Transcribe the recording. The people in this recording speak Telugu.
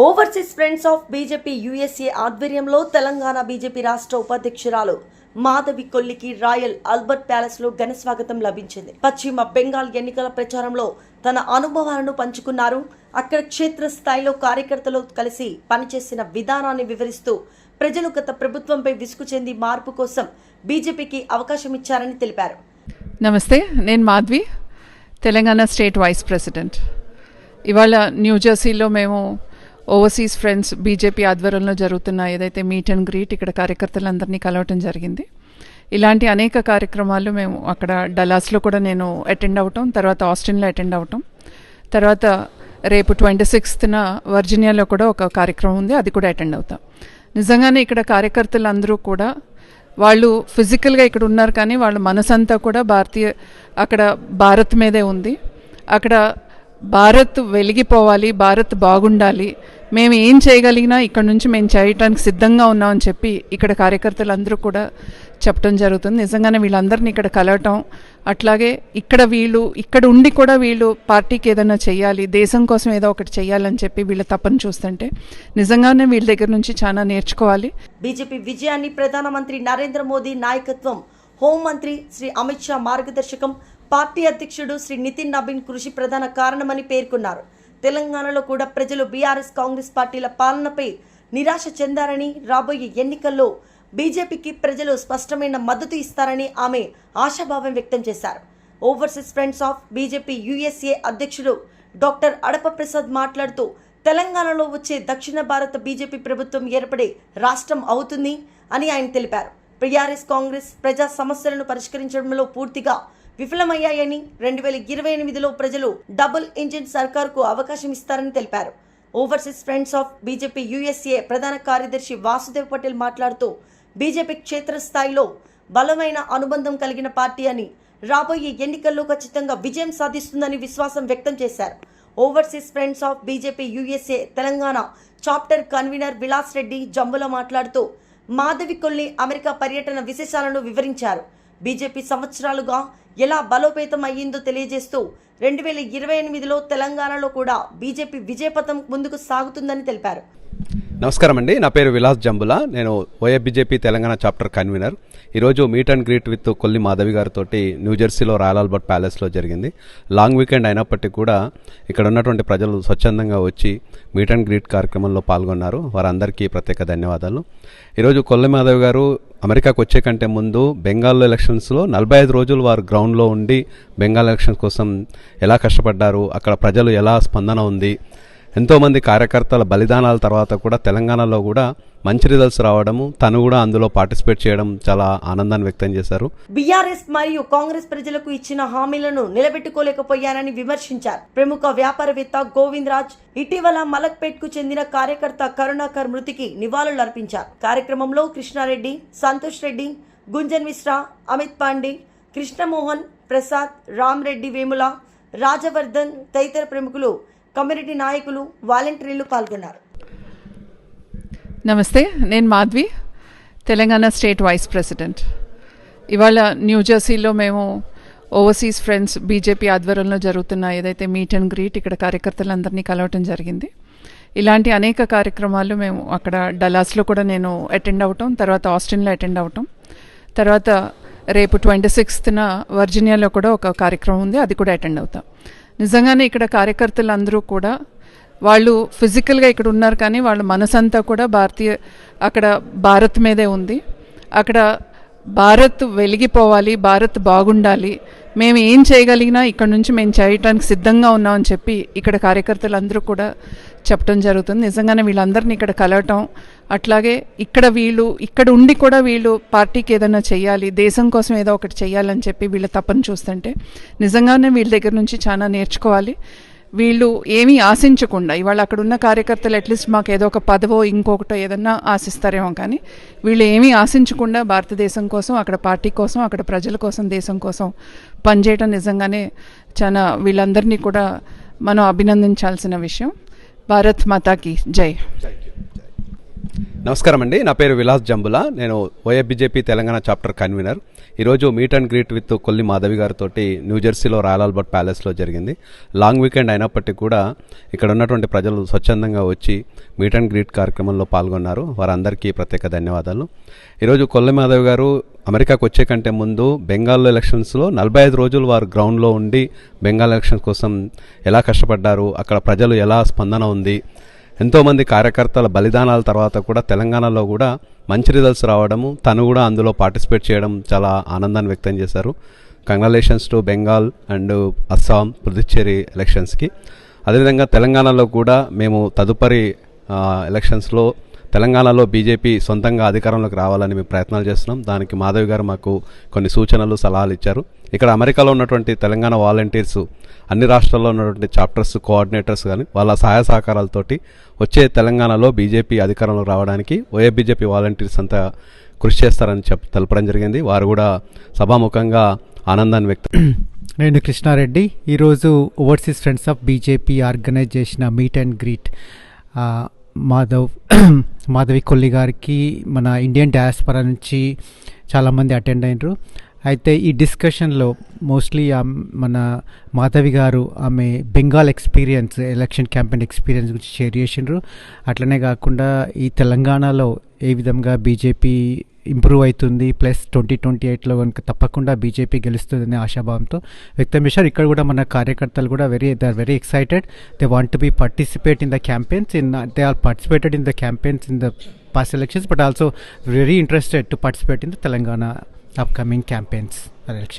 Overseas friends of BJP USA ఆధ్వర్యంలో తెలంగాణ బీజేపీ రాష్ట్ర ఉపాధ్యక్షురాలు మాధవి కొల్లికి రాయల్ ఆల్బర్ట్ ప్యాలెస్ లో ఘన స్వాగతం లభించింది. పశ్చిమ బెంగాల్ ఎన్నికల ప్రచారంలో తన అనుభవాలను పంచుకున్నారు. అక్కడ క్షేత్రస్థాయిలో కార్యకర్తలు కలిసి పనిచేసిన విధానాన్ని వివరిస్తూ ప్రజలు గత ప్రభుత్వంపై విసుగు చెంది మార్పు కోసం బీజేపీకి అవకాశం ఇచ్చారని తెలిపారు. నమస్తే, నేను Madhavi, Telangana state vice president. ఇవాళ న్యూజెర్సీలో మేము ఓవర్సీస్ ఫ్రెండ్స్ బీజేపీ ఆధ్వర్యంలో జరుగుతున్న ఏదైతే మీట్ అండ్ గ్రీట్ ఇక్కడ కార్యకర్తలందరినీ కలవటం జరిగింది. ఇలాంటి అనేక కార్యక్రమాలు మేము అక్కడ డలాస్లో కూడా నేను అటెండ్ అవటం, తర్వాత ఆస్టిన్లో అటెండ్ అవటం, తర్వాత రేపు 26న వర్జీనియాలో కూడా ఒక కార్యక్రమం ఉంది, అది కూడా అటెండ్ అవుతాం. నిజంగానే ఇక్కడ కార్యకర్తలందరూ కూడా వాళ్ళు ఫిజికల్గా ఇక్కడ ఉన్నారు, కానీ వాళ్ళ మనసంతా కూడా అక్కడ భారత్ మీదే ఉంది. అక్కడ భారత్ వెలిగిపోవాలి, భారత్ బాగుండాలి, మేము ఏం చేయగలిగినా ఇక్కడ నుంచి మేము చేయటానికి సిద్ధంగా ఉన్నామని చెప్పి ఇక్కడ కార్యకర్తలందరూ కూడా చెప్పడం జరుగుతుంది. నిజంగానే వీళ్ళందరినీ ఇక్కడ కలవటం, అట్లాగే ఇక్కడ ఉండి కూడా వీళ్ళు పార్టీకి ఏదైనా చెయ్యాలి, దేశం కోసం ఏదో ఒకటి చెయ్యాలని చెప్పి వీళ్ళ తప్పని చూస్తుంటే నిజంగానే వీళ్ళ దగ్గర నుంచి చాలా నేర్చుకోవాలి. బీజేపీ విజయాన్ని ప్రధానమంత్రి నరేంద్ర మోదీ నాయకత్వం, హోంమంత్రి శ్రీ అమిత్ షా మార్గదర్శకం, పార్టీ అధ్యక్షుడు శ్రీ నితిన్ నబీన్ కృషి ప్రధాన కారణమని పేర్కొన్నారు. తెలంగాణలో కూడా ప్రజలు బీఆర్ఎస్ కాంగ్రెస్ పార్టీల పాలనపై నిరాశ చెందారని, రాబోయే ఎన్నికల్లో బీజేపీకి ప్రజలు స్పష్టమైన మద్దతు ఇస్తారని ఆమె ఆశాభావం వ్యక్తం చేశారు. Overseas friends of BJP USA అధ్యక్షుడు డాక్టర్ అడప ప్రసాద్ మాట్లాడుతూ తెలంగాణలో వచ్చే దక్షిణ భారత బీజేపీ ప్రభుత్వం ఏర్పడే రాష్ట్రం అవుతుంది అని ఆయన తెలిపారు. బీఆర్ఎస్ కాంగ్రెస్ ప్రజా సమస్యలను పరిష్కరించడంలో పూర్తిగా విఫలమయ్యాయని, 2028లో ప్రజలు డబుల్ ఇంజిన్ సర్కార్కు అవకాశం ఇస్తారని తెలిపారు. Overseas friends of BJP USA ప్రధాన కార్యదర్శి వాసుదేవ్ పటేల్ మాట్లాడుతూ బీజేపీ క్షేత్రస్థాయిలో బలమైన అనుబంధం కలిగిన పార్టీ అని, రాబోయే ఎన్నికల్లో ఖచ్చితంగా విజయం సాధిస్తుందని విశ్వాసం వ్యక్తం చేశారు. Overseas friends of BJP USA Telangana chapter convener Vilas Reddy Jambula మాట్లాడుతూ మాధవి కొల్లి అమెరికా పర్యటన విశేషాలను వివరించారు. బీజేపీ సంవత్సరాలుగా ఎలా బలోపేతం అయ్యిందో తెలియజేస్తూ 2028లో తెలంగాణలో కూడా బీజేపీ విజయపథం ముందుకు సాగుతుందని తెలిపారు. నమస్కారం అండి, నా పేరు విలాస్ జంబుల, నేను బీజేపీ తెలంగాణ చాప్టర్ కన్వీనర్. ఈరోజు meet and greet with Kolli Madhavi గారితో న్యూజెర్సీలో రాయల్ ఆల్బర్ట్ ప్యాలెస్లో జరిగింది. లాంగ్ వీకెండ్ అయినప్పటికీ కూడా ఇక్కడ ఉన్నటువంటి ప్రజలు స్వచ్ఛందంగా వచ్చి మీట్ అండ్ గ్రీట్ కార్యక్రమంలో పాల్గొన్నారు. వారందరికీ ప్రత్యేక ధన్యవాదాలు. ఈరోజు కొల్లి మాధవి గారు అమెరికాకు వచ్చే కంటే ముందు బెంగాల్ ఎలక్షన్స్లో 45 రోజులు వారు గ్రౌండ్లో ఉండి బెంగాల్ ఎలక్షన్స్ కోసం ఎలా కష్టపడ్డారు, అక్కడ ప్రజలు ఎలా స్పందన ఉంది, ఎంతోమంది కార్యకర్తల బలిదానాల తర్వాత కూడా తెలంగాణలో కూడా మంచి రిజల్ట్స్ రావడము, తను కూడా అందులో పార్టిసిపేట్ చేయడం చాలా ఆనందాన్ని వ్యక్తం చేశారు. బీఆర్ఎస్ మరియు కాంగ్రెస్ ప్రజలకు ఇచ్చిన హామీలను నిలబెట్టుకోలేకపోయారని విమర్శించారు. ప్రముఖ వ్యాపారవేత్త గోవింద్ రాజ్ ఇటీవల మలక్పేట్ కు చెందిన కార్యకర్త కరుణాకర్ మృతికి నివాళులు అర్పించారు. కార్యక్రమంలో కృష్ణారెడ్డి, సంతోష్ రెడ్డి, గుంజన్ మిశ్రా, అమిత్ పాండే, కృష్ణమోహన్, ప్రసాద్, రామ్ రెడ్డి వేముల, రాజవర్ధన్ తదితర ప్రముఖులు, కమ్యూనిటీ నాయకులు, వాలంటీర్లు పాల్గొన్నారు. నమస్తే, నేను Madhavi, Telangana state vice president. ఇవాళ న్యూజెర్సీలో మేము ఓవర్సీస్ ఫ్రెండ్స్ బీజేపీ ఆధ్వర్యంలో జరుగుతున్న ఏదైతే మీట్ అండ్ గ్రీట్ ఇక్కడ కార్యకర్తలందరినీ కలవటం జరిగింది. ఇలాంటి అనేక కార్యక్రమాలు మేము అక్కడ డలాస్లో కూడా నేను అటెండ్ అవటం, తర్వాత ఆస్టిన్లో అటెండ్ అవటం, తర్వాత రేపు 26న వర్జీనియాలో కూడా ఒక కార్యక్రమం ఉంది, అది కూడా అటెండ్ అవుతాం. నిజంగానే ఇక్కడ కార్యకర్తలందరూ కూడా వాళ్ళు ఫిజికల్గా ఇక్కడ ఉన్నారు, కానీ వాళ్ళ మనసంతా కూడా అక్కడ భారత్ మీదే ఉంది. అక్కడ భారత్ వెలిగిపోవాలి, భారత్ బాగుండాలి, మేము ఏం చేయగలిగినా ఇక్కడ నుంచి మేము చేయటానికి సిద్ధంగా ఉన్నామని చెప్పి ఇక్కడ కార్యకర్తలందరూ కూడా చెప్పడం జరుగుతుంది. నిజంగానే వీళ్ళందరినీ ఇక్కడ కలవటం, అట్లాగే ఇక్కడ ఉండి కూడా వీళ్ళు పార్టీకి ఏదైనా చెయ్యాలి, దేశం కోసం ఏదో ఒకటి చెయ్యాలని చెప్పి వీళ్ళ తప్పని చూస్తుంటే నిజంగానే వీళ్ళ దగ్గర నుంచి చాలా నేర్చుకోవాలి. వీళ్ళు ఏమీ ఆశించకుండా, ఇవాళ అక్కడ ఉన్న కార్యకర్తలు అట్లీస్ట్ మాకు ఏదో ఒక పదవో ఇంకొకటో ఏదన్నా ఆశిస్తారేమో, కానీ వీళ్ళు ఏమీ ఆశించకుండా భారతదేశం కోసం, అక్కడ పార్టీ కోసం, అక్కడ ప్రజల కోసం, దేశం కోసం పనిచేయటం నిజంగానే చాలా వీళ్ళందరినీ కూడా మనం అభినందించాల్సిన విషయం. భారత్ మాతాకి జై. నమస్కారం అండి, నా పేరు విలాస్ జంబుల. నేను బీజేపీ తెలంగాణ చాప్టర్ కన్వీనర్. ఈరోజు meet and greet with Kolli Madhavi గారితో న్యూజెర్సీలో రాయల్ ఆల్బర్ట్ ప్యాలెస్లో జరిగింది. లాంగ్ వీకెండ్ అయినప్పటికీ కూడా ఇక్కడ ఉన్నటువంటి ప్రజలు స్వచ్ఛందంగా వచ్చి మీట్ అండ్ గ్రీట్ కార్యక్రమంలో పాల్గొన్నారు. వారందరికీ ప్రత్యేక ధన్యవాదాలు. ఈరోజు కొల్లి మాధవి గారు అమెరికాకు వచ్చే కంటే ముందు బెంగాల్ ఎలక్షన్స్లో 45 రోజులు వారు గ్రౌండ్లో ఉండి బెంగాల్ ఎలక్షన్స్ కోసం ఎలా కష్టపడ్డారు, అక్కడ ప్రజలు ఎలా స్పందన ఉంది, ఎంతోమంది కార్యకర్తల బలిదానాల తర్వాత కూడా తెలంగాణలో కూడా మంచి రిజల్ట్స్ రావడము, తను కూడా అందులో పార్టిసిపేట్ చేయడం చాలా ఆనందాన్ని వ్యక్తం చేశారు. Congratulations to Bengal and Assam, Puducherry ఎలక్షన్స్కి. అదేవిధంగా తెలంగాణలో కూడా మేము తదుపరి ఎలక్షన్స్లో తెలంగాణలో బీజేపీ సొంతంగా అధికారంలోకి రావాలని మేము ప్రయత్నాలు చేస్తున్నాం. దానికి మాధవి గారు మాకు కొన్ని సూచనలు, సలహాలు ఇచ్చారు. ఇక్కడ అమెరికాలో ఉన్నటువంటి తెలంగాణ వాలంటీర్స్, అన్ని రాష్ట్రాల్లో ఉన్నటువంటి చాప్టర్స్ కోఆర్డినేటర్స్ కానీ వాళ్ళ సహాయ సహకారాలతోటి వచ్చే తెలంగాణలో బీజేపీ అధికారంలో రావడానికి బీజేపీ వాలంటీర్స్ అంతా కృషి చేస్తారని తెలపడం జరిగింది. వారు కూడా సభాముఖంగా ఆనందాన్ని వ్యక్తం. నేను కృష్ణారెడ్డి. ఈరోజు overseas friends of BJP organise చేసిన meet and greet Madhavi Kolli గారికి మన ఇండియన్ డయాస్పరా నుంచి చాలామంది అటెండ్ అయినరు. అయితే ఈ డిస్కషన్లో మోస్ట్లీ మన మాధవి గారు ఆమె Bengal experience, election campaign experience గురించి షేర్ చేసిండ్రు. అట్లనే కాకుండా ఈ తెలంగాణలో ఏ విధంగా బీజేపీ ఇంప్రూవ్ అవుతుంది, ప్లస్ 2028లో కనుక తప్పకుండా బీజేపీ గెలుస్తుందనే ఆశాభావంతో వ్యక్తం చేశారు. ఇక్కడ కూడా మన కార్యకర్తలు కూడా they are very excited. They want to be participate in the campaigns. They are participated in the campaigns in the past elections, but also very interested to participate in the Telangana upcoming campaigns election.